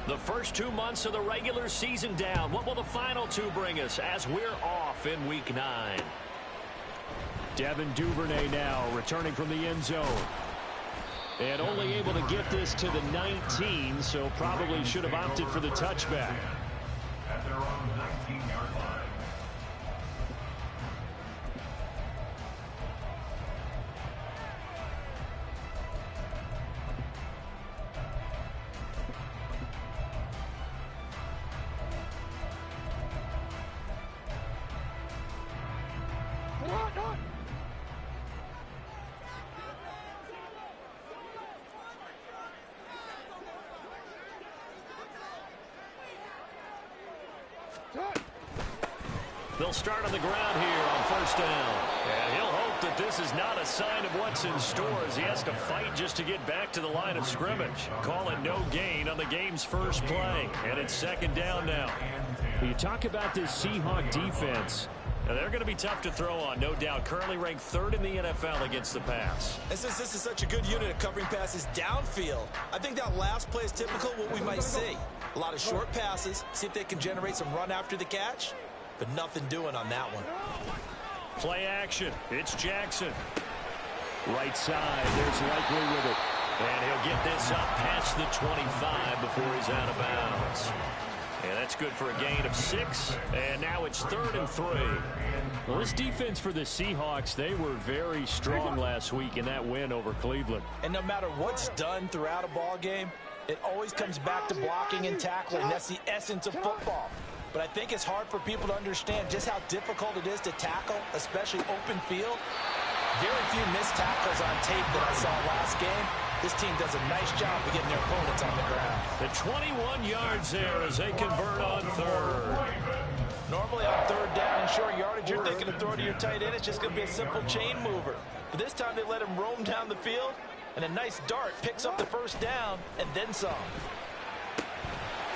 The first 2 months of the regular season down. What will the final two bring us as we're off in Week 9? Devin Duvernay now returning from the end zone. And only able to get this to the 19, so probably should have opted for the touchback. At their own 19-yard line. They'll start on the ground here on first down. And he'll hope that this is not a sign of what's in store as he has to fight just to get back to the line of scrimmage. Call it no gain on the game's first play. And it's second down now. You talk about this Seahawk defense. Now, they're going to be tough to throw on, no doubt. Currently ranked 3rd in the NFL against the pass. And since this is such a good unit of covering passes downfield, I think that last play is typical of what we might see. A lot of short passes, see if they can generate some run after the catch, but nothing doing on that one. Play action. It's Jackson. Right side. There's Likely with it. And he'll get this up past the 25 before he's out of bounds. And that's good for a gain of 6. And now it's 3rd and 3. Well, this defense for the Seahawks, they were very strong last week in that win over Cleveland. And no matter what's done throughout a ball game, it always comes back to blocking and tackling. That's the essence of football. But I think it's hard for people to understand just how difficult it is to tackle, especially open field. Very few missed tackles on tape that I saw last game. This team does a nice job of getting their opponents on the ground. The 21 yards there as they convert on 3rd. Normally on 3rd down and short yardage, you're thinking of throwing to your tight end. It's just going to be a simple chain mover. But this time they let him roam down the field, and a nice dart picks up the first down and then some.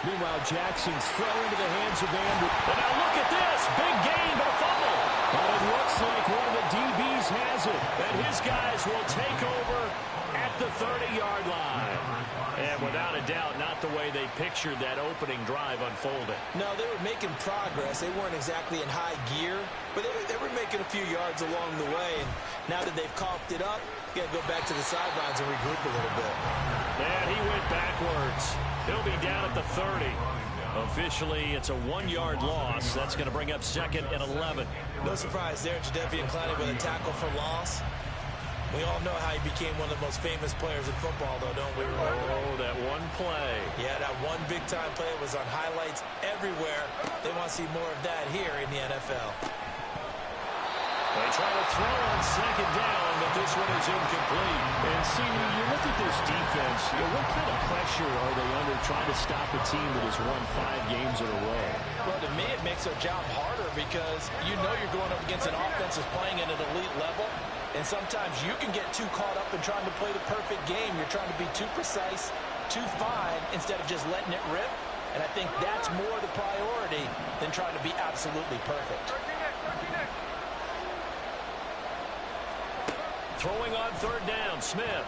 Meanwhile, Jackson's thrown into the hands of Andrew. And now look at this. Big gain, but a fumble. But it looks like one of the DBs has it. And his guys will take over at the 30-yard line. And without a doubt, not the way they pictured that opening drive unfolding. No, they were making progress. They weren't exactly in high gear, but they were making a few yards along the way. And now that they've coughed it up, you got to go back to the sidelines and regroup a little bit. And he went backwards. He'll be down at the 30. Officially, it's a 1-yard loss. That's going to bring up 2nd and 11. No surprise there, Jadeveon Clowney with a tackle for loss. We all know how he became one of the most famous players in football, though, don't we? Oh, that one play. Yeah, that one big-time play was on highlights everywhere. They want to see more of that here in the NFL. They try to throw on 2nd down, but this one is incomplete. And, see, you look at this defense, what kind of pressure are they under trying to stop a team that has won 5 games in a row? Well, to me, it makes their job harder because you know you're going up against an offense that's playing at an elite level. And sometimes you can get too caught up in trying to play the perfect game. You're trying to be too precise, too fine, instead of just letting it rip. And I think that's more the priority than trying to be absolutely perfect. Throwing on 3rd down, Smith.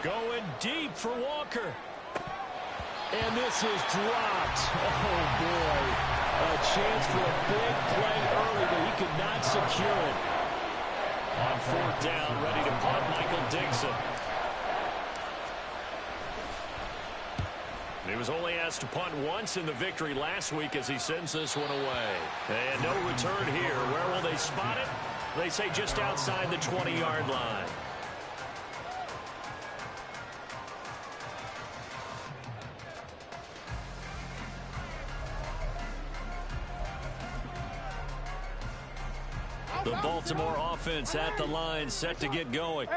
Going deep for Walker. And this is dropped. Oh, boy. A chance for a big play early, but he could not secure it. On 4th down, ready to punt, Michael Dixon. He was only asked to punt once in the victory last week as he sends this one away. And no return here. Where will they spot it? They say just outside the 20-yard line. The Baltimore offense at the line, set to get going.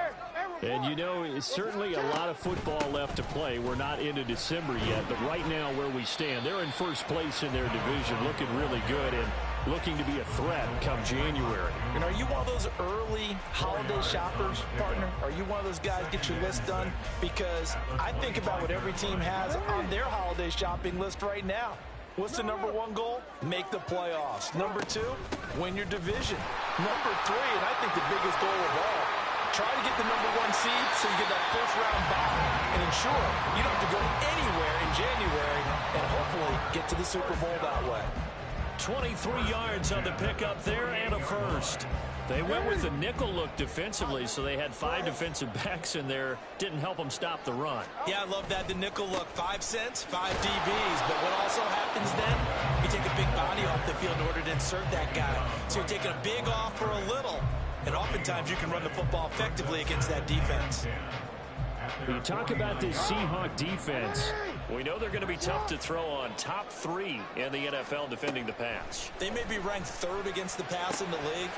And, you know, it's certainly a lot of football left to play. We're not into December yet, but right now where we stand, they're in first place in their division, looking really good and looking to be a threat come January. And are you one of those early holiday shoppers, partner? Are you one of those guys get your list done? Because I think about what every team has on their holiday shopping list right now. What's the number 1 goal? Make the playoffs. Number 2, win your division. Number 3, and I think the biggest goal of all, try to get the number 1 seed so you get that first round bye and ensure you don't have to go anywhere January and hopefully get to the Super Bowl that way. 23 yards on the pickup there and a first. They went with the nickel look defensively, so they had 5 defensive backs in there. Didn't help them stop the run. Yeah, I love that, the nickel look. 5 cents, 5 DBs. But what also happens then, you take a big body off the field in order to insert that guy. So you're taking a big off for a little. And oftentimes you can run the football effectively against that defense. When you talk about this Seahawk defense, we know they're going to be tough to throw on. Top 3 in the NFL defending the pass. They may be ranked 3rd against the pass in the league,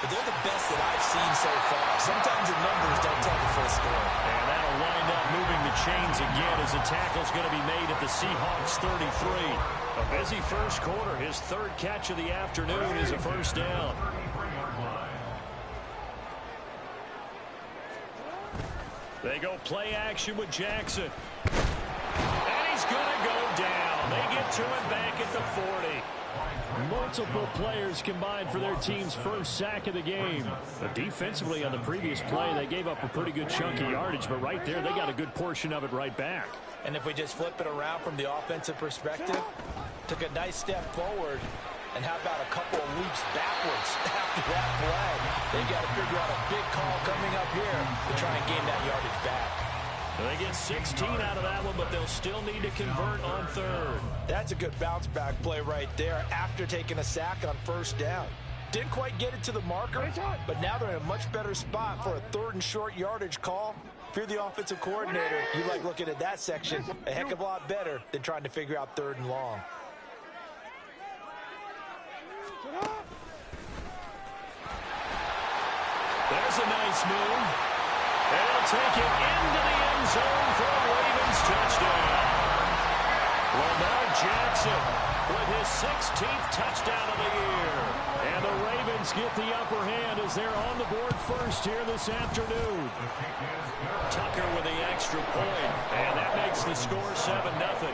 but they're the best that I've seen so far. Sometimes the numbers don't tell the full story. And that'll wind up moving the chains again as the tackle's going to be made at the Seahawks 33. A busy first quarter. His 3rd catch of the afternoon is a first down. They go play action with Jackson. And he's going to go down. They get to him back at the 40. Multiple players combined for their team's first sack of the game. But defensively on the previous play, they gave up a pretty good chunk of yardage, but right there, they got a good portion of it right back. And if we just flip it around from the offensive perspective, took a nice step forward, and how about a couple of leaps backwards after that play? They've got to figure out a big call coming up here to try and gain that yardage back. They get 16 out of that one, but they'll still need to convert on 3rd. That's a good bounce-back play right there after taking a sack on first down. Didn't quite get it to the marker, but now they're in a much better spot for a 3rd and short yardage call. If you're the offensive coordinator, you like looking at that section a heck of a lot better than trying to figure out 3rd and long. There's a nice move. And he'll take it into the end zone for a Ravens touchdown. Lamar Jackson with his 16th touchdown of the year. And the Ravens get the upper hand as they're on the board first here this afternoon. Tucker with the extra point, and that makes the score 7-0.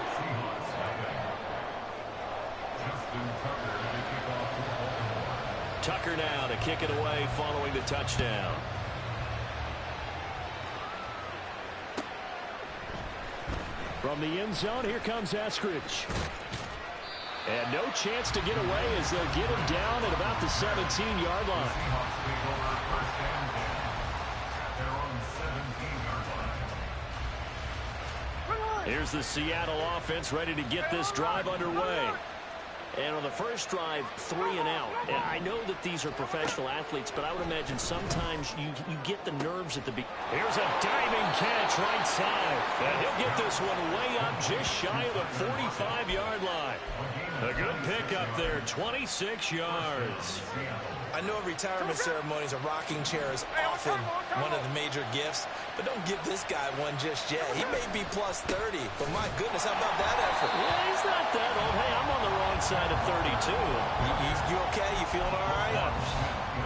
Tucker now to kick it away following the touchdown. From the end zone, here comes Eskridge. And no chance to get away as they'll get him down at about the 17-yard line. Here's the Seattle offense ready to get this drive underway. And on the first drive, 3 and out. And I know that these are professional athletes, but I would imagine sometimes you get the nerves at the beginning. Here's a diving catch right side. And he'll get this one way up just shy of the 45-yard line. A good pickup there, 26 yards. I know at retirement ceremonies, a rocking chair is often one of the major gifts, but don't give this guy one just yet. He may be plus 30, but my goodness, how about that effort? Yeah, he's not that old. Hey, I'm on the wrong side of 32. You okay? You feeling all right?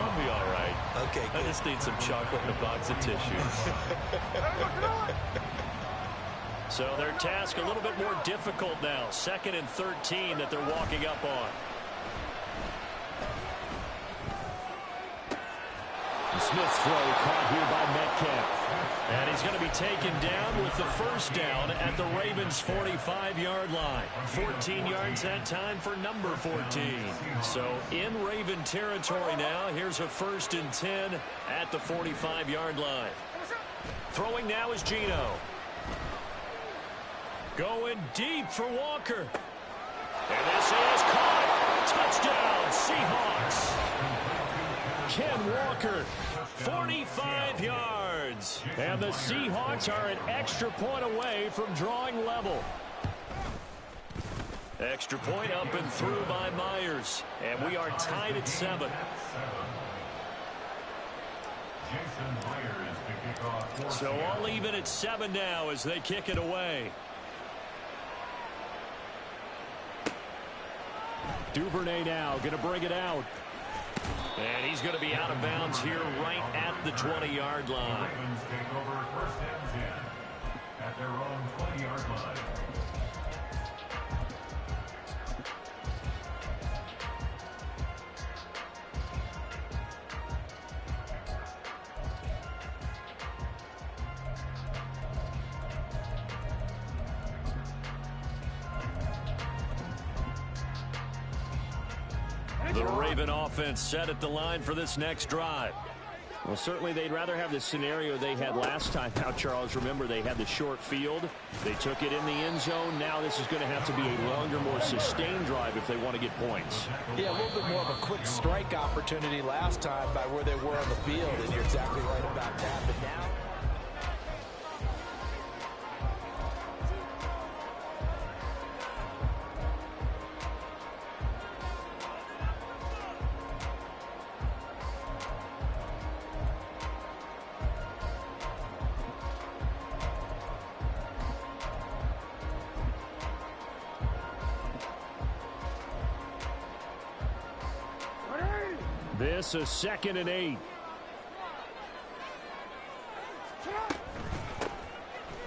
I'll be all right. Okay, good. I just need some chocolate and a box of tissues. So their task a little bit more difficult now. 2nd and 13 that they're walking up on. Smith's throw caught here by Metcalf. And he's going to be taken down with the first down at the Ravens' 45-yard line. 14 yards that time for number 14. So in Raven territory now, here's a 1st and 10 at the 45-yard line. Throwing now is Geno. Going deep for Walker. And this is caught. Touchdown, Seahawks. Ken Walker, 45 yards. And the Seahawks are an extra point away from drawing level. Extra point up and through by Myers. And we are tied at 7. So all even at 7 now as they kick it away. Duvernay now going to bring it out. And he's going to be out of bounds here right at the 20-yard line. Take over 1st and 10 at their own 20-yard line. The Raven offense set at the line for this next drive. Well, certainly they'd rather have the scenario they had last time. Now, Charles, remember, they had the short field. They took it in the end zone. Now this is going to have to be a longer, more sustained drive if they want to get points. Yeah, a little bit more of a quick strike opportunity last time by where they were on the field, and you're exactly right about that. But now... This is 2nd and 8.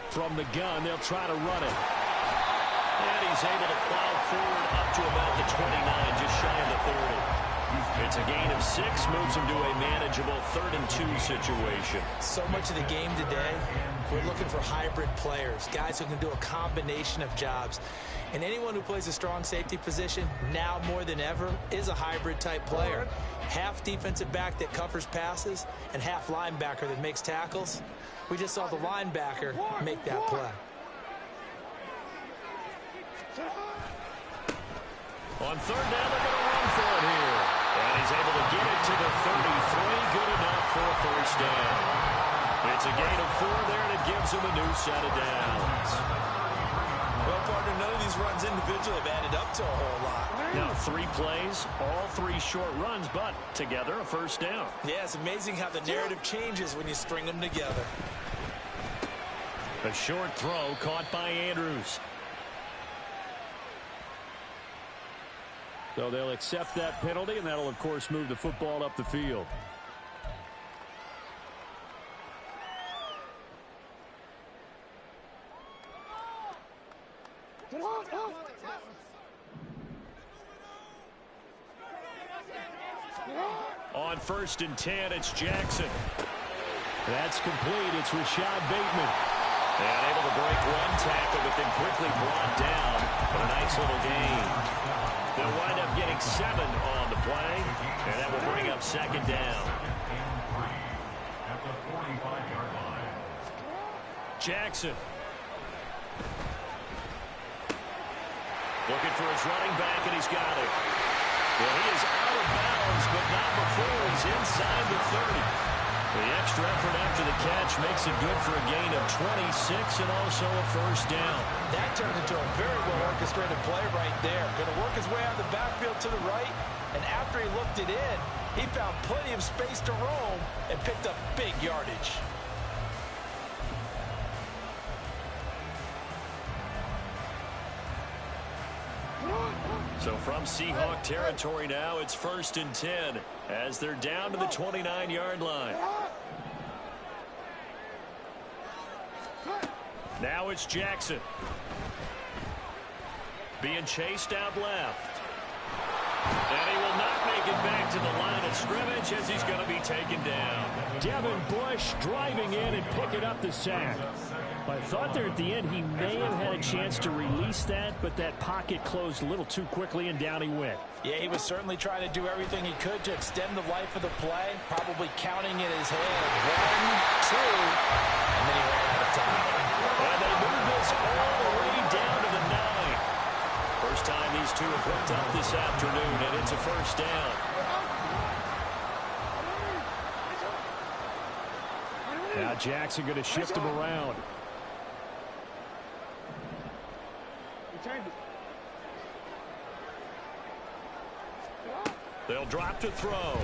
From the gun, they'll try to run it. And he's able to plow forward up to about the 29, just shy of the 30. It's a gain of 6, moves him to a manageable 3rd and 2 situation. So much of the game today, we're looking for hybrid players, guys who can do a combination of jobs. And anyone who plays a strong safety position, now more than ever, is a hybrid type player. Half defensive back that covers passes and half linebacker that makes tackles. We just saw the linebacker make that play. On 3rd down, they're going to run for it here. And he's able to get it to the 33. Good enough for a 1st down. It's a gain of 4 there, and it gives him a new set of downs. Well, partner, none of these runs individually have added up to a whole lot. Now 3 plays, all 3 short runs, but together a 1st down. Yeah, it's amazing how the narrative changes when you string them together. A short throw caught by Andrews. So they'll accept that penalty, and that'll, of course, move the football up the field. On 1st and 10, it's Jackson. That's complete. It's Rashad Bateman. And able to break one tackle, but then quickly brought down. But a nice little gain. They'll wind up getting 7 on the play, and that will bring up 2nd down. At the 45-yard line. Jackson. Looking for his running back, and he's got it. Well, he is out of bounds, but not before he's inside the 30. The extra effort after the catch makes it good for a gain of 26 and also a 1st down. That turned into a very well-orchestrated play right there. Going to work his way out of the backfield to the right, and after he looked it in, he found plenty of space to roam and picked up big yardage. So from Seahawk territory now, it's 1st and 10 as they're down to the 29-yard line. Now it's Jackson. Being chased out left. And he will not make it back to the line of scrimmage as he's going to be taken down. Devin Bush driving in and picking up the sack. I thought there at the end he may have had a chance to release that, but that pocket closed a little too quickly, and down he went. Yeah, he was certainly trying to do everything he could to extend the life of the play, probably counting in his head 1, 2, and then he ran out of time. And they move this all the way down to the 9. First time these two have hooked up this afternoon, and it's a 1st down. Now Jackson going to shift him around. They'll drop to throw. Got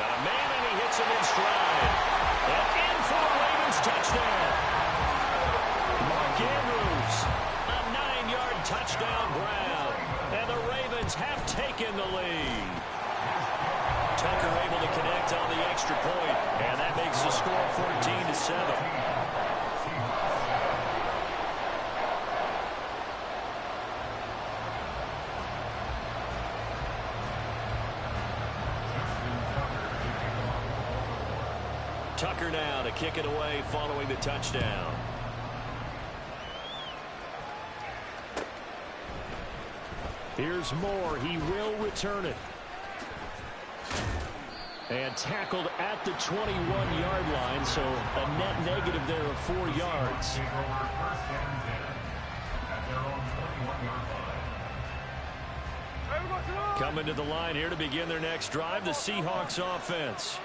a man, and he hits him in stride. And in for the Ravens touchdown. Mark Andrews, a 9-yard touchdown grab. And the Ravens have taken the lead. Tucker able to connect on the extra point, and that makes the score 14-7. Tucker now to kick it away following the touchdown. Here's Moore. He will return it. And tackled at the 21-yard line, so a net negative there of 4 yards. Coming to the line here to begin their next drive, the Seahawks offense.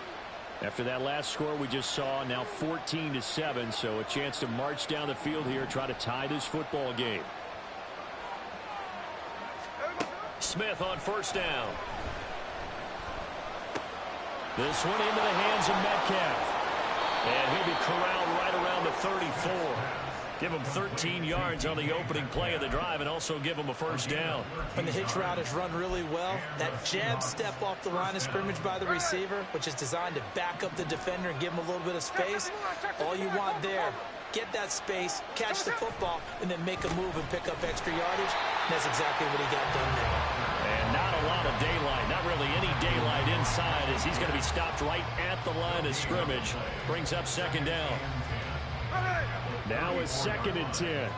After that last score we just saw, now 14-7, so a chance to march down the field here, try to tie this football game. Smith on first down. This one into the hands of Metcalf. And he'll be corralled right around the 34. Give him 13 yards on the opening play of the drive and also give him a first down. When the hitch route is run really well, that jab step off the line of scrimmage by the receiver, which is designed to back up the defender and give him a little bit of space, all you want there, get that space, catch the football, and then make a move and pick up extra yardage. And that's exactly what he got done there. And not a lot of daylight, not really any daylight inside, as he's going to be stopped right at the line of scrimmage. Brings up second down. Now a 2nd and 10.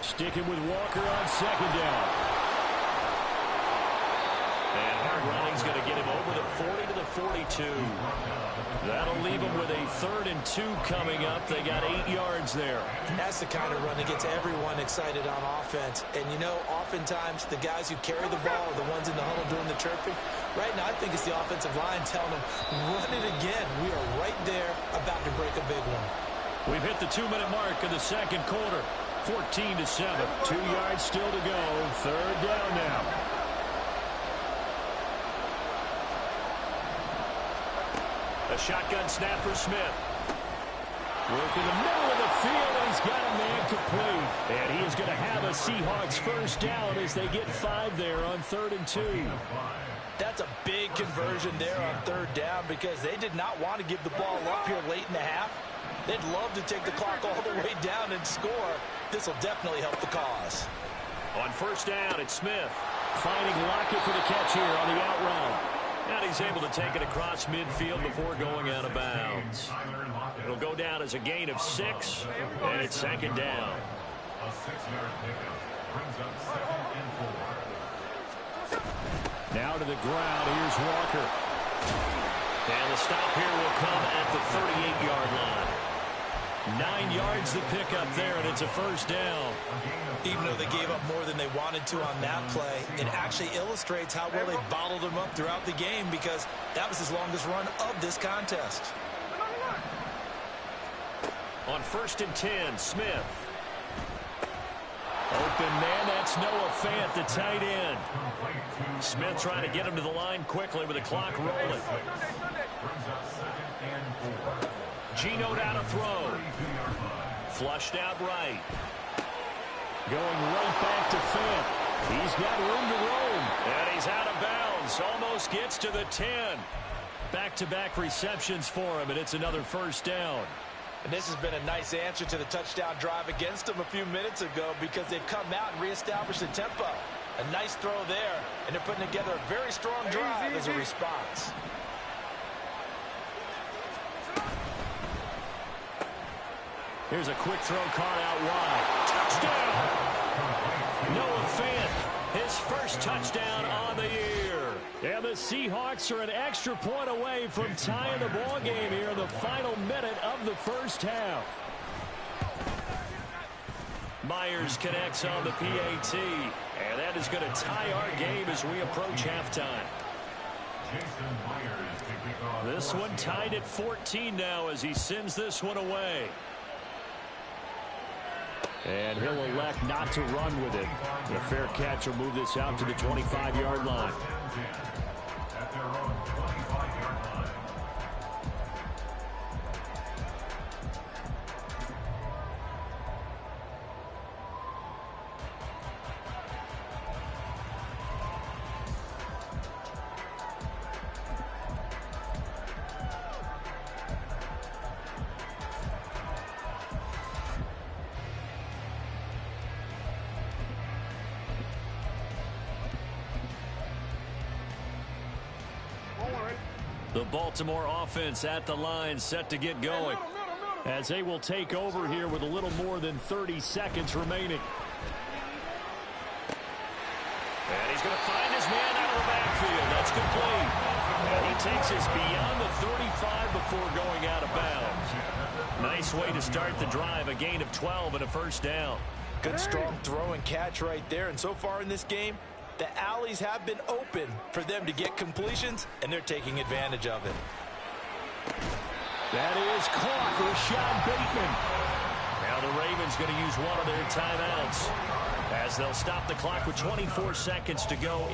Sticking with Walker on second down. And hard running's going to get him over the 40 to the 42. That'll leave him with a 3rd and 2 coming up. They got 8 yards there. That's the kind of run that gets everyone excited on offense. And, you know, oftentimes the guys who carry the ball are the ones in the huddle doing the chirping. Right now, I think it's the offensive line telling them, run it again. We are right there about to break a big one. We've hit the 2-minute mark of the second quarter. 14-7. 2 yards still to go. 3rd down now. A shotgun snap for Smith. Work in the middle of the field, and he's got a man complete. And he is going to have a Seahawks first down as they get 5 there on 3rd and 2. That's a big conversion there on 3rd down because they did not want to give the ball up here late in the half. They'd love to take the clock all the way down and score. This will definitely help the cause. On first down, it's Smith. Finding Lockett for the catch here on the out route. And he's able to take it across midfield before going out of bounds. It'll go down as a gain of 6, and it's second down. A 6-yard pickup brings up 2nd and 4. Now to the ground. Here's Walker. And the stop here will come at the 38-yard line. 9 yards to pick up there, and it's a first down. Even though they gave up more than they wanted to on that play, it actually illustrates how well they bottled them up throughout the game because that was his longest run of this contest. On 1st and 10, Smith. Open man, that's Noah Fant, the tight end. Smith trying to get him to the line quickly with the clock rolling. Geno down to throw. Flushed out right. Going right back to Fant. He's got room to roam. And he's out of bounds. Almost gets to the 10. Back-to-back receptions for him, and it's another first down. And this has been a nice answer to the touchdown drive against them a few minutes ago because they've come out and reestablished the tempo. A nice throw there, and they're putting together a very strong drive as a response. Here's a quick throw caught out wide. Touchdown! Noah Fant, his first touchdown on the year. And the Seahawks are an extra point away from tying the ball game here in the final minute of the first half. Myers connects on the PAT, and that is going to tie our game as we approach halftime. This one tied at 14 now as he sends this one away. And he'll elect not to run with it. The fair catch will move this out to the 25-yard line. At their own 25-yard line. The Baltimore offense at the line, set to get going. as they will take over here with a little more than 30 seconds remaining. And he's going to find his man out of the backfield. That's complete. And he takes us beyond the 35 before going out of bounds. Nice way to start the drive, a gain of 12 and a first down. Good strong throw and catch right there. And so far in this game, the alleys have been open for them to get completions, and they're taking advantage of it. That is caught. Rashad Bateman. Now the Ravens going to use one of their timeouts as they'll stop the clock with 24 seconds to go.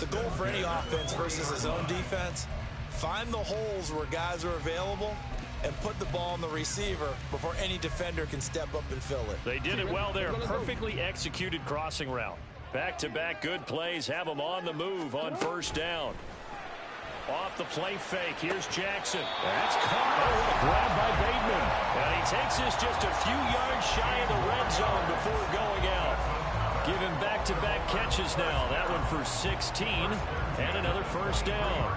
The goal for any offense versus his own defense, find the holes where guys are available and put the ball on the receiver before any defender can step up and fill it. They did it well there. Perfectly executed crossing route. Back-to-back good plays have them on the move on first down. Off the play fake. Here's Jackson. That's caught. Oh, a grab by Bateman. And he takes this just a few yards shy of the red zone before going out. Give him back-to-back catches now. That one for 16 and another first down.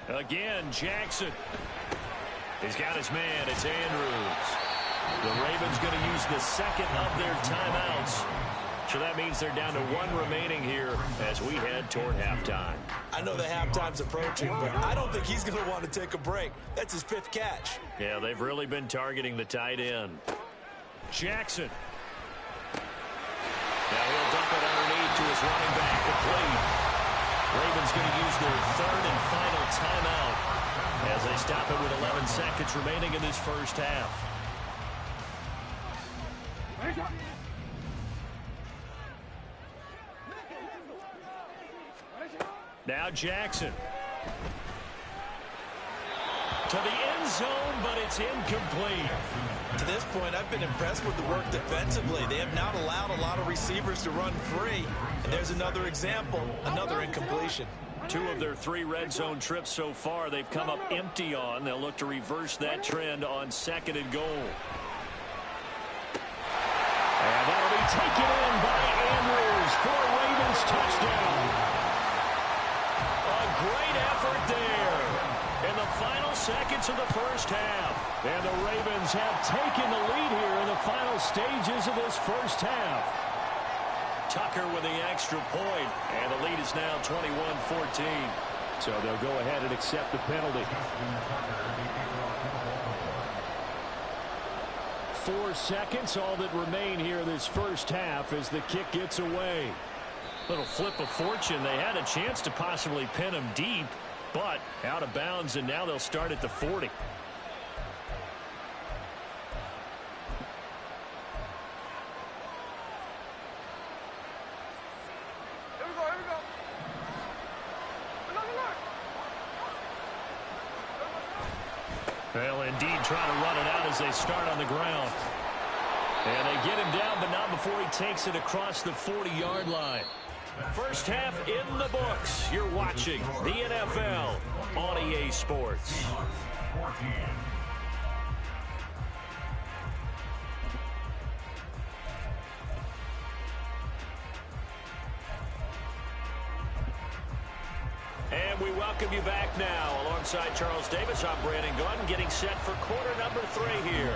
Again, Jackson. He's got his man. It's Andrews. The Ravens going to use the second of their timeouts. So that means they're down to one remaining here as we head toward halftime. I know the halftime's approaching, but I don't think he's going to want to take a break. That's his fifth catch. Yeah, they've really been targeting the tight end. Jackson. Now he'll dump it underneath to his running back, complete. Ravens going to use their third and final timeout as they stop it with 11 seconds remaining in this first half. Now Jackson. To the end zone, but it's incomplete. To this point, I've been impressed with the work defensively. They have not allowed a lot of receivers to run free. And there's another example, another incompletion. 2 of their 3 red zone trips so far, they've come up empty on. They'll look to reverse that trend on second and goal. And that'll be taken in by Andrews for a Ravens touchdown. A great effort there in the final seconds of the first half. And the Ravens have taken the lead here in the final stages of this first half. Tucker with the extra point, and the lead is now 21-14. So they'll go ahead and accept the penalty. 4 seconds, all that remain here this first half as the kick gets away. Little flip of fortune. They had a chance to possibly pin him deep, but out of bounds, and now they'll start at the 40. Well, indeed, trying to run it out as they start on the ground. And they get him down, but not before he takes it across the 40-yard line. First half in the books. You're watching the NFL on EA Sports. And we welcome you back now. Alongside Charles Davis, I'm Brandon Gunn, getting set for quarter number 3 here.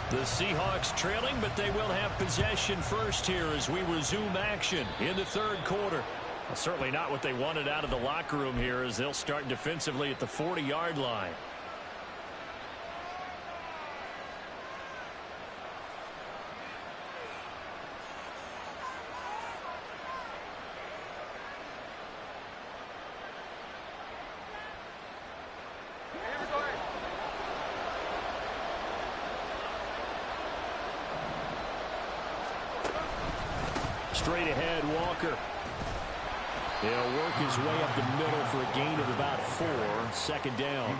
The Seahawks trailing, but they will have possession first here as we resume action in the third quarter. Well, certainly not what they wanted out of the locker room here as they'll start defensively at the 40-yard line. Straight ahead, Walker. He'll work his way up the middle for a gain of about 4. Second down.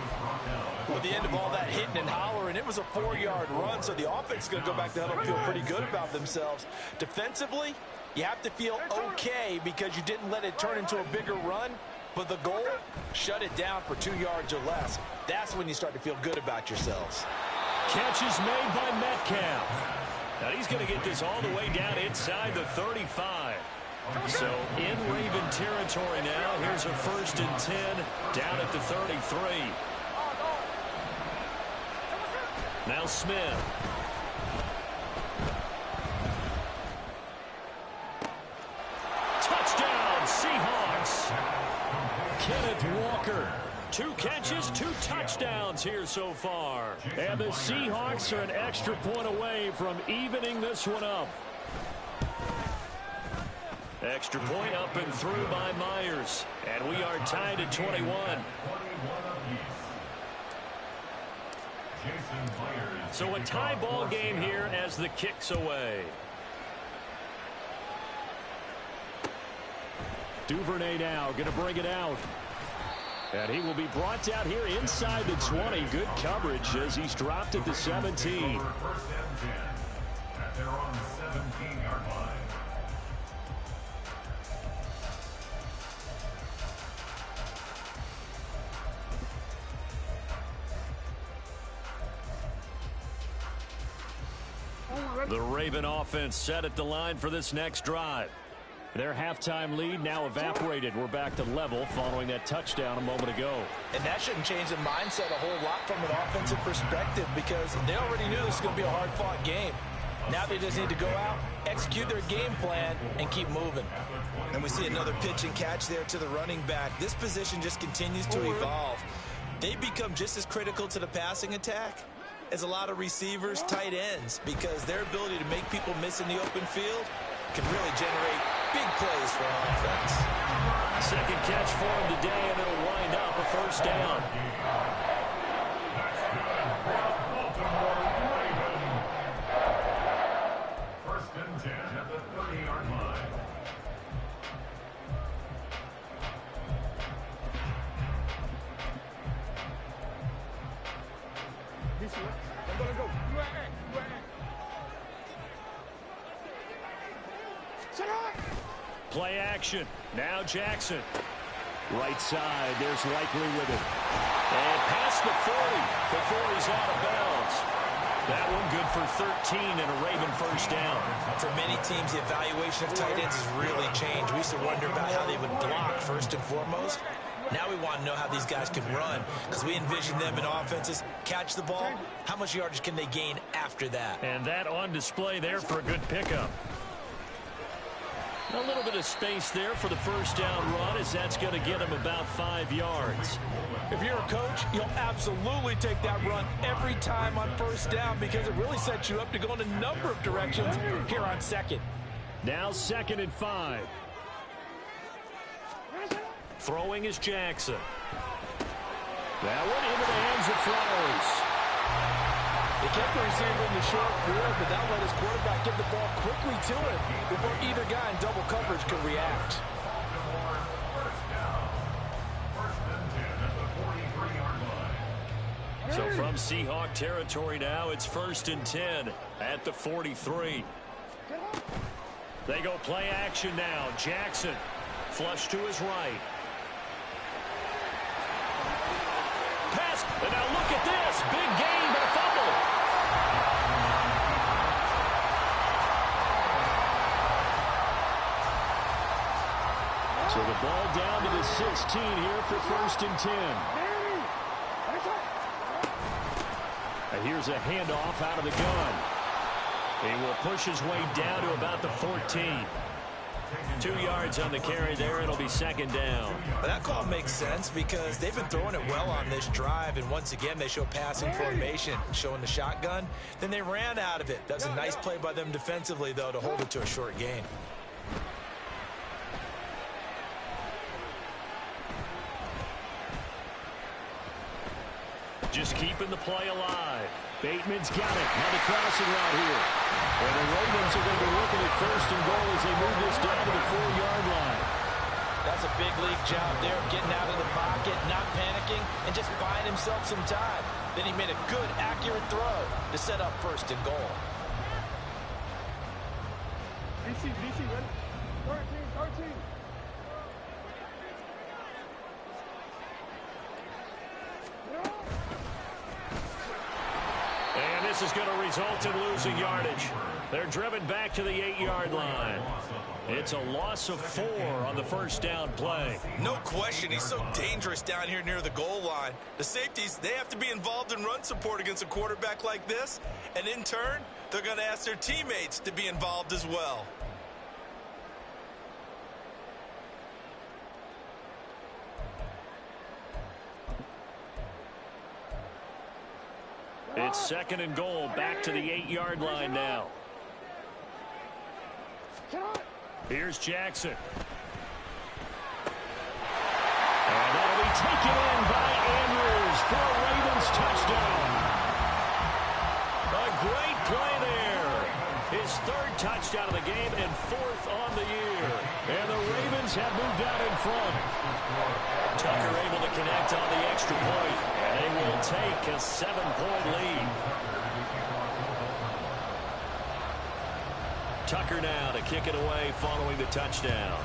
Well, at the end of all that hitting and hollering, it was a 4-yard run, so the offense is going to go back to huddle and feel pretty good about themselves. Defensively, you have to feel okay because you didn't let it turn into a bigger run, but the goal, shut it down for 2 yards or less. That's when you start to feel good about yourselves. Catch is made by Metcalf. Now he's going to get this all the way down inside the 35. So in Raven territory now. Here's a 1st and 10 down at the 33. Now Smith. Touchdown, Seahawks. Kenneth Walker. 2 catches, 2 touchdowns here so far. And the Seahawks are an extra point away from evening this one up. Extra point up and through by Myers. And we are tied at 21. So a tie ball game here as the kick's away. Duvernay now going to bring it out. And he will be brought down here inside the 20. Good coverage as he's dropped at the 17. First and 10 at their own 17-yard line. The Raven offense set at the line for this next drive. Their halftime lead now evaporated. We're back to level following that touchdown a moment ago. And that shouldn't change the mindset a whole lot from an offensive perspective because they already knew this was going to be a hard-fought game. Now they just need to go out, execute their game plan, and keep moving. And we see another pitch and catch there to the running back. This position just continues to evolve. They become just as critical to the passing attack as a lot of receivers, tight ends, because their ability to make people miss in the open field can really generate big plays for an offense. Second catch for him today, and it'll wind up a 1st down. First and 10 at the 30-yard line. Play action. Now Jackson. Right side, there's Likely with it. And past the 40 before he's out of bounds. That one good for 13 and a Raven 1st down. For many teams, the evaluation of tight ends has really changed. We used to wonder about how they would block first and foremost. Now we want to know how these guys can run because we envision them in offenses. Catch the ball. How much yardage can they gain after that? And that on display there for a good pickup. A little bit of space there for the 1st down run as that's going to get him about 5 yards. If you're a coach, you'll absolutely take that run every time on 1st down because it really sets you up to go in a number of directions here on 2nd. Now 2nd and 5. Throwing is Jackson. That one into the hands of Flowers. They kept the receiver in the short field, but that let his quarterback get the ball quickly to him before either guy in double coverage could react. So from Seahawk territory now, it's 1st and 10 at the 43. They go play action now. Jackson flush to his right. Pass, and now look at this. Big gain, but a fumble. So the ball down to the 16 here for 1st and 10. And here's a handoff out of the gun. He will push his way down to about the 14. 2 yards on the carry there. It'll be 2nd down. But that call makes sense because they've been throwing it well on this drive, and once again they show passing formation, showing the shotgun. Then they ran out of it. That was a nice play by them defensively, though, to hold it to a short gain. Just keeping the play alive. Bateman's got it. Now the crossing route here. And the Ravens are going to be looking at 1st and goal as they move this down to the 4-yard line. That's a big league job there of getting out of the pocket, not panicking, and just buying himself some time. Then he made a good, accurate throw to set up 1st and goal. DC, ready? 13. And this is going to result in losing yardage. They're driven back to the 8-yard line. It's a loss of 4 on the 1st down play. No question, he's so dangerous down here near the goal line. The safeties, they have to be involved in run support against a quarterback like this. And in turn, they're going to ask their teammates to be involved as well. It's 2nd and goal, back to the 8-yard line now. Here's Jackson. And that'll be taken in by Andrews for a Ravens touchdown. A great play there. His 3rd touchdown of the game and 4th on the year. And the Ravens have moved out in front. Tucker able to connect on the extra point. And they will take a 7-point lead. Tucker now to kick it away following the touchdown.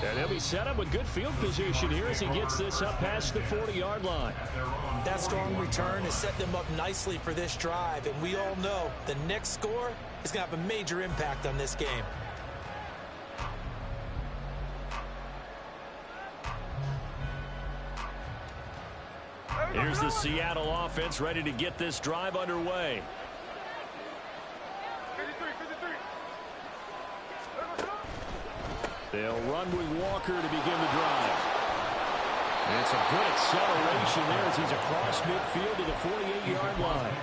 And he'll be set up with good field position here as he gets this up past the 40-yard line. That strong return has set them up nicely for this drive, and we all know the next score is going to have a major impact on this game. Here's the Seattle offense ready to get this drive underway. 53. They'll run with Walker to begin the drive. And it's a good acceleration there as he's across midfield to the 48-yard line.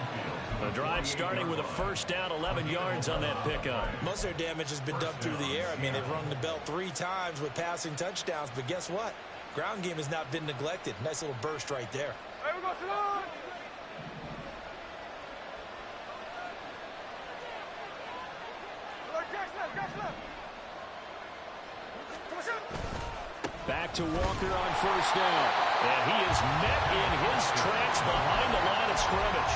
The drive starting with a 1st down, 11 yards on that pickup. Most of their damage has been done through the air. I mean, they've rung the bell 3 times with passing touchdowns, but guess what? Ground game has not been neglected. Nice little burst right there. Hey, we go, Salon! Back to Walker on 1st down. And he is met in his tracks behind the line of scrimmage.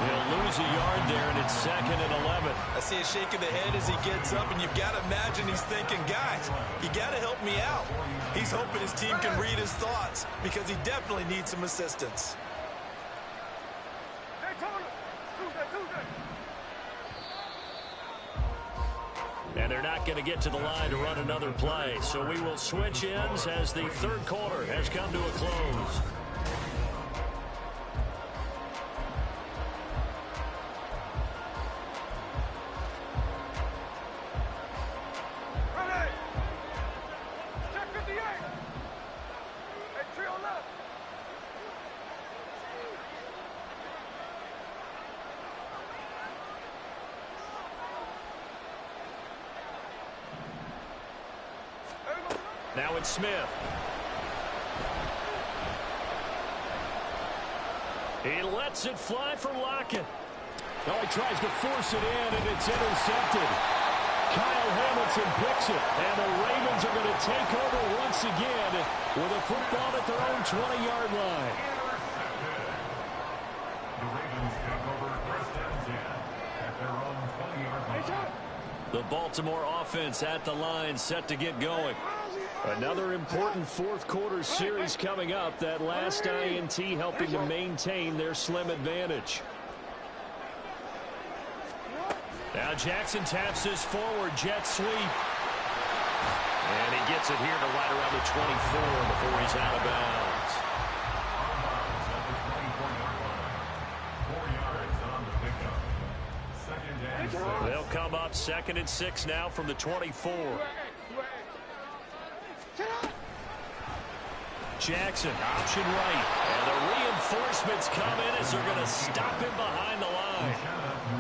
He'll lose a yard there, and it's 2nd and 11. I see a shake of the head as he gets up, and you've got to imagine he's thinking, guys, you got to help me out. He's hoping his team can read his thoughts because he definitely needs some assistance. And they're not going to get to the line to run another play. So we will switch ends as the 3rd quarter has come to a close. Ready! Check 58! Hey, trio left! Now it's Smith. He lets it fly for Lockett. Oh, he tries to force it in, and it's intercepted. Kyle Hamilton picks it, and the Ravens are going to take over once again with a football at their own 20-yard line. The Ravens take over 1st and 10 at their own 20-yard line. The Baltimore offense at the line, set to get going. Another important 4th quarter series coming up. That last INT helping to maintain their slim advantage. Now Jackson taps this forward jet sweep. And he gets it here to right around the 24 before he's out of bounds. At the 24-yard line. 4 yards on the pickup. 2nd and 6. They'll come up 2nd and 6 now from the 24. Jackson, option right. And the reinforcements come in as they're going to stop him behind the line.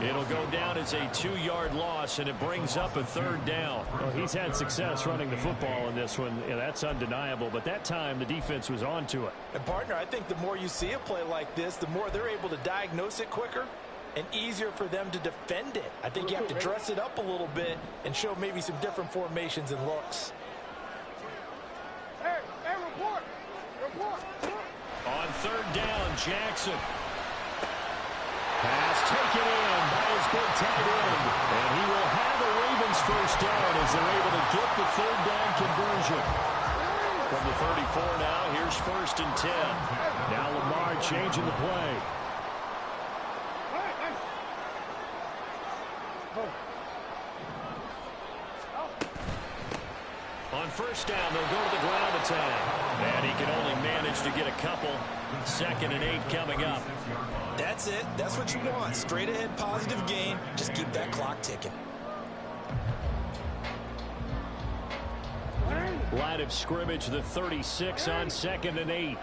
It'll go down as a 2-yard loss, and it brings up a 3rd down. Well, he's had success running the football in this one. Yeah, that's undeniable. But that time, the defense was on to it. And, partner, I think the more you see a play like this, the more they're able to diagnose it quicker and easier for them to defend it. I think you have to dress it up a little bit and show maybe some different formations and looks. Hey, report. On 3rd down, Jackson. Pass taken in by his big tight end. And he will have a Ravens 1st down as they're able to get the 3rd down conversion. From the 34 now, here's 1st and 10. Now Lamar changing the play. On 1st down, they'll go to the ground attack. And he can only manage to get a couple. 2nd and 8 coming up. That's it. That's what you want. Straight ahead positive gain. Just keep that clock ticking. Line of scrimmage, the 36 on 2nd and 8.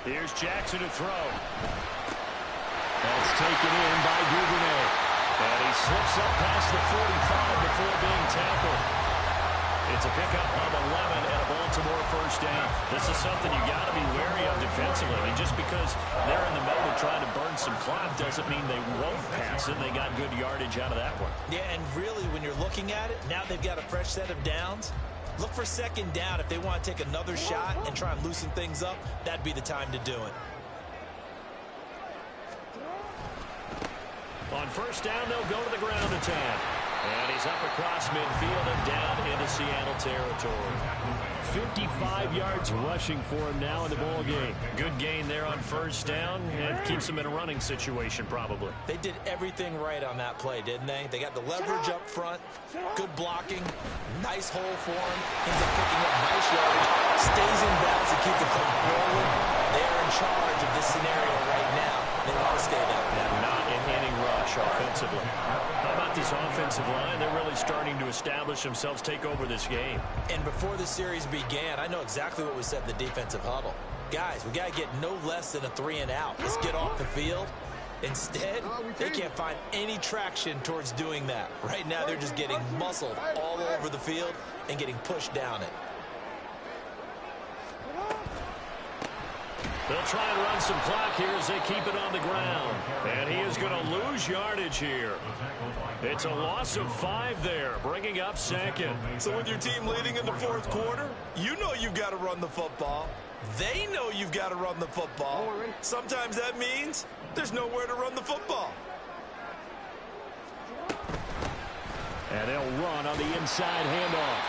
Here's Jackson to throw. That's taken in by Duvernay. And he slips up past the 45 before being tackled. It's a pickup of 11 and a Baltimore 1st down. This is something you got to be wary of defensively. I mean, just because they're in the middle of trying to burn some clock doesn't mean they won't pass it. They got good yardage out of that one. Yeah, and really, when you're looking at it, now they've got a fresh set of downs. Look for 2nd down. If they want to take another shot and try and loosen things up, that'd be the time to do it. On 1st down, they'll go to the ground attack. And he's up across midfield and down into Seattle territory. 55 yards rushing for him now in the ball game. Good gain there on 1st down, and keeps him in a running situation probably. They did everything right on that play, didn't they? They got the leverage up front, good blocking, nice hole for him. Ends up picking up nice yardage, stays in bounds to keep the play rolling. They are in charge of this scenario right now. They want to stay that way. Not an inning rush offensively. How about this offensive line? They're really starting to establish themselves, take over this game. And before the series began, I know exactly what we said in the defensive huddle. Guys, we got to get no less than a 3 and out. Let's get off the field. Instead, they can't find any traction towards doing that. Right now, they're just getting muscled all over the field and getting pushed down it. They'll try and run some clock here as they keep it on the ground. And he is going to lose yardage here. It's a loss of 5 there, bringing up 2nd. So with your team leading in the 4th quarter, you know you've got to run the football. They know you've got to run the football. Sometimes that means there's nowhere to run the football. And they'll run on the inside handoff.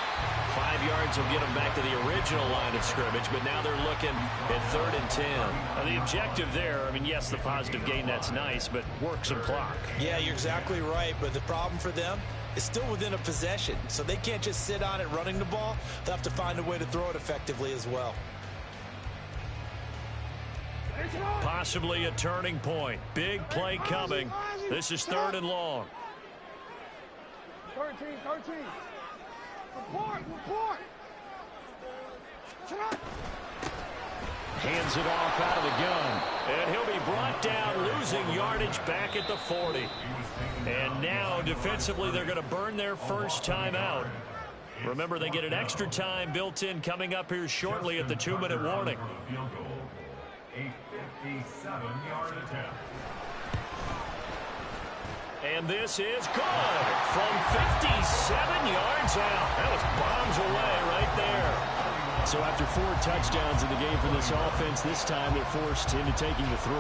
5 yards will get them back to the original line of scrimmage, but now they're looking at 3rd and 10. Now the objective there, I mean, yes, the positive gain, that's nice, but work some clock. Yeah, you're exactly right, but the problem for them is still within a possession, so they can't just sit on it running the ball. They'll have to find a way to throw it effectively as well. Possibly a turning point. Big play coming. This is 3rd and long. 13. Report. Hands it off out of the gun. And he'll be brought down, losing yardage back at the 40. And now, defensively, they're going to burn their 1st time out. Remember, they get an extra time built in coming up here shortly at the 2-minute warning. A 57-yard attempt. And this is good from 57 yards out. That was bombs away right there. So after 4 touchdowns in the game for this offense, this time they're forced into taking the 3.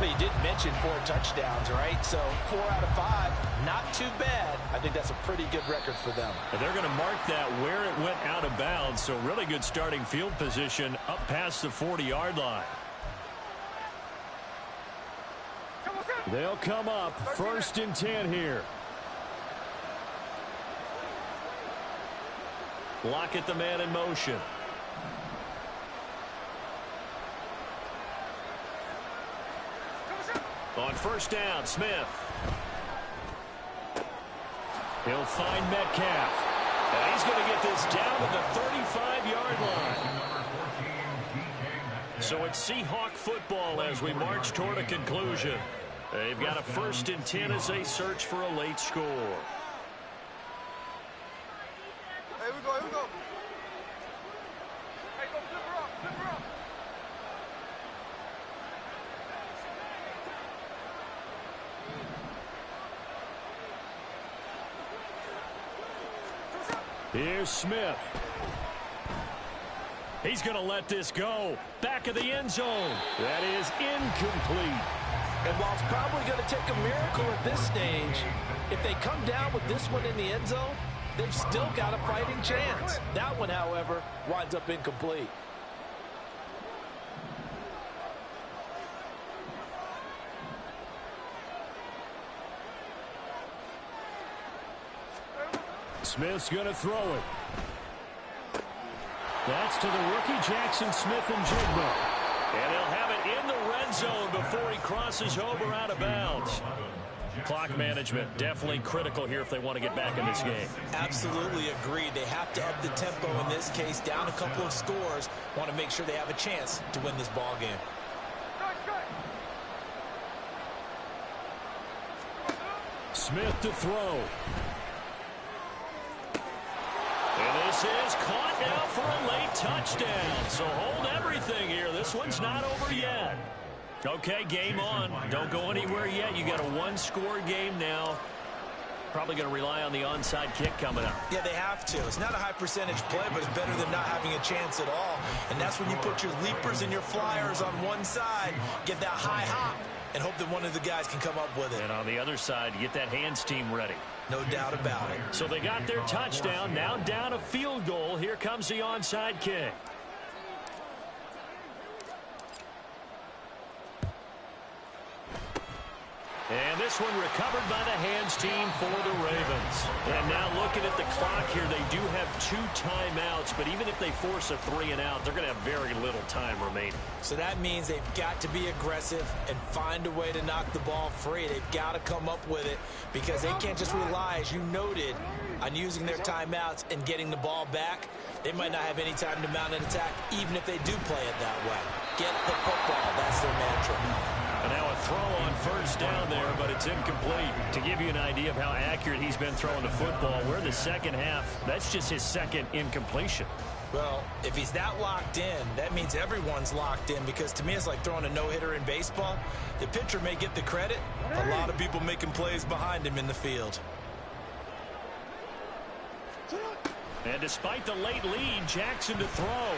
But you did mention 4 touchdowns, right? So 4 out of 5, not too bad. I think that's a pretty good record for them. And they're going to mark that where it went out of bounds. So really good starting field position up past the 40-yard line. They'll come up 1st and 10 here. Lockett, the man in motion. On 1st down, Smith. He'll find Metcalf. And he's going to get this down to the 35-yard line. So it's Seahawk football as we march toward a conclusion. They've got a 1st and 10 as they search for a late score. Here we go, here we go. Hey, go flip her up, flip her up. Here's Smith. He's going to let this go. Back of the end zone. That is incomplete. And while it's probably going to take a miracle at this stage, if they come down with this one in the end zone, they've still got a fighting chance. That one, however, winds up incomplete. Smith's going to throw it. That's to the rookie, Jackson Smith-Njigba. And he'll have it in the red zone before he crosses over out of bounds. Clock management definitely critical here if they want to get back in this game. Absolutely agreed. They have to up the tempo in this case, down a couple of scores. Want to make sure they have a chance to win this ball game. Smith to throw. And this is caught now for a late touchdown. So hold everything here. This one's not over yet. Okay, game on. Don't go anywhere yet. You got a one-score game now. Probably going to rely on the onside kick coming up. Yeah, they have to. It's not a high percentage play, but it's better than not having a chance at all. And that's when you put your leapers and your flyers on one side, get that high hop, and hope that one of the guys can come up with it. And on the other side, get that hands team ready. No doubt about it. So they got their touchdown. Now down a field goal. Here comes the onside kick. And this one recovered by the hands team for the Ravens. And now looking at the clock here, they do have 2 timeouts, but even if they force a 3-and-out, they're going to have very little time remaining. So that means they've got to be aggressive and find a way to knock the ball free. They've got to come up with it because they can't just rely, as you noted, on using their timeouts and getting the ball back. They might not have any time to mount an attack, even if they do play it that way. Get the football. That's their mantra. And now a throw on first down there, but it's incomplete. To give you an idea of how accurate he's been throwing the football, we're in the second half. That's just his second incompletion. Well, if he's that locked in, that means everyone's locked in, because to me it's like throwing a no-hitter in baseball. The pitcher may get the credit. A lot of people making plays behind him in the field. And despite the late lead, Jackson to throw.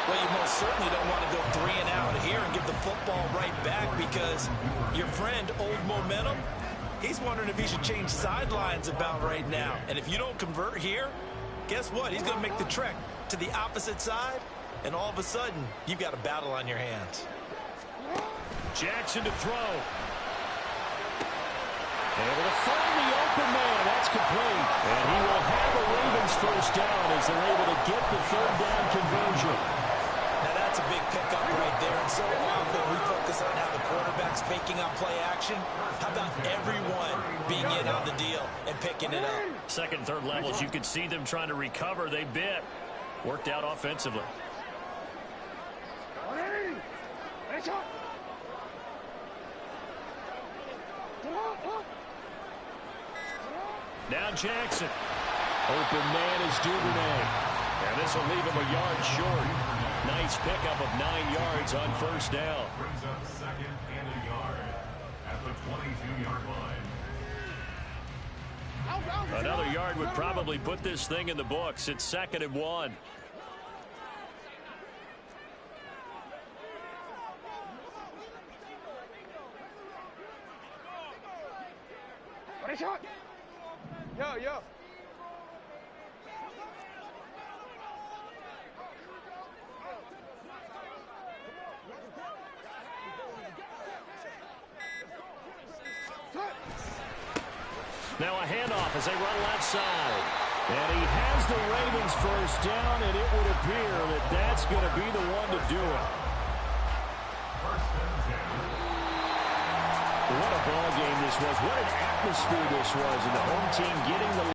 Well, you most certainly don't want to go 3-and-out here and give the football right back, because your friend, Old Momentum, he's wondering if he should change sidelines about right now. And if you don't convert here, guess what? He's going to make the trek to the opposite side, and all of a sudden, you've got a battle on your hands. Jackson to throw. Able to find the open man. That's complete. And he will have a Ravens first down as they're able to get the 3rd down conversion. Now that's a big pickup right there. And so often we focus on how the quarterback's faking out play action. How about everyone being in on the deal and picking it up? Second, third levels, you could see them trying to recover. They bit. Worked out offensively. Now Jackson. Open man is Duvernay. And this will leave him a yard short. Nice pickup of 9 yards on first down. Brings up 2nd and a yard at the 22-yard line. Another yard would probably put this thing in the books. It's 2nd and 1. Yo. Now a handoff as they run left side. And he has the Ravens first down, and it would appear that that's going to be the one to do it. What a ball game this was. What an atmosphere this was. And the home team getting the